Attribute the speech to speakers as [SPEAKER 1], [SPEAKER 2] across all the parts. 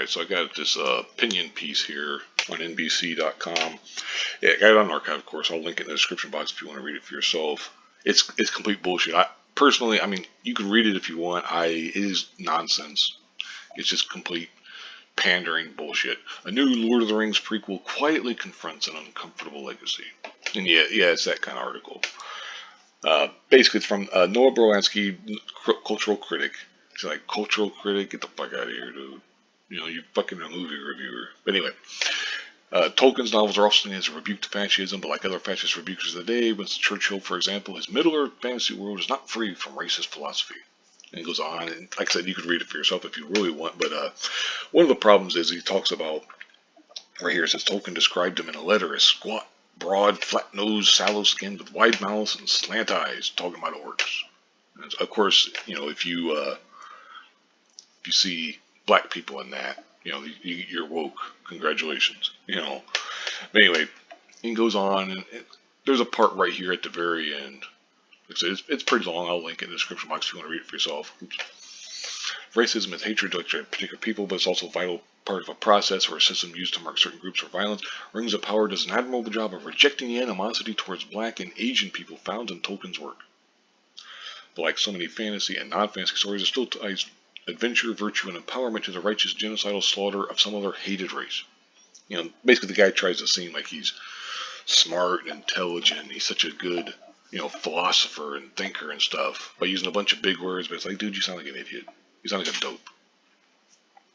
[SPEAKER 1] Alright, so I got this opinion piece here on NBC.com. Yeah, I got it on archive, of course. I'll link it in the description box if you want to read it for yourself. It's complete bullshit. Personally, I mean, you can read it if you want. It is nonsense. It's just complete pandering bullshit. A new Lord of the Rings prequel quietly confronts an uncomfortable legacy. And yeah, it's that kind of article. Basically, it's from Noah Berlatsky, cultural critic. He's like, cultural critic? Get the fuck out of here, dude. You know, you fucking a movie reviewer. But anyway, Tolkien's novels are often seen as a rebuke to fascism, but like other fascist rebukers of the day, Winston Churchill, for example, his Middle-earth fantasy world is not free from racist philosophy. And he goes on, and like I said, you could read it for yourself if you really want, but one of the problems is he talks about, right here it says, Tolkien described him in a letter as squat, broad, flat-nosed, sallow-skinned, with wide mouths and slant eyes, talking about orcs. And of course, you know, if you see black people in that, you know, you're woke. Congratulations. You know. But anyway, he goes on, and there's a part right here at the very end. Like I said, it's pretty long. I'll link it in the description box if you want to read it for yourself. Racism is hatred towards particular people, but it's also a vital part of a process or a system used to mark certain groups for violence. Rings of Power does an admirable job of rejecting the animosity towards black and Asian people found in Tolkien's work. But like so many fantasy and non-fantasy stories, it still ties adventure, virtue, and empowerment to the righteous genocidal slaughter of some other hated race. You know, basically the guy tries to seem like he's smart and intelligent. He's such a good, you know, philosopher and thinker and stuff by using a bunch of big words, but it's like, dude, you sound like an idiot. You sound like a dope.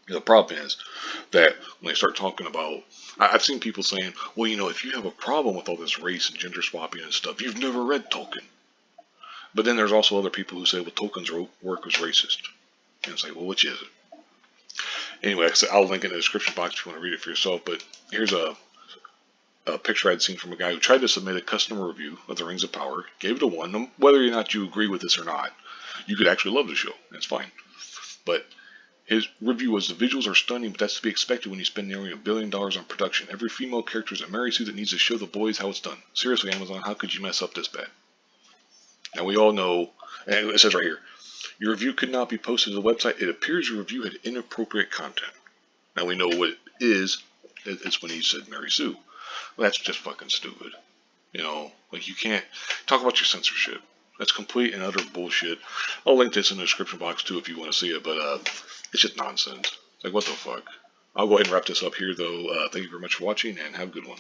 [SPEAKER 1] You know, the problem is that when they start talking about, I've seen people saying, well, you know, if you have a problem with all this race and gender swapping and stuff, you've never read Tolkien. But then there's also other people who say, well, Tolkien's work was racist. And it's like, well, which is it? Anyway, I'll link it in the description box if you want to read it for yourself. But here's a picture I'd seen from a guy who tried to submit a customer review of the Rings of Power, gave it a 1. Whether or not you agree with this or not, you could actually love the show. That's fine. But his review was, the visuals are stunning, but that's to be expected when you spend nearly $1 billion on production. Every female character is a Mary Sue that needs to show the boys how it's done. Seriously, Amazon, how could you mess up this bad? Now, we all know, and it says right here, your review could not be posted to the website. It appears your review had inappropriate content. Now we know what it is. It's when he said Mary Sue. Well, that's just fucking stupid. You know, like you can't talk about your censorship. That's complete and utter bullshit. I'll link this in the description box too if you want to see it, but it's just nonsense. Like, what the fuck? I'll go ahead and wrap this up here though. Thank you very much for watching and have a good one.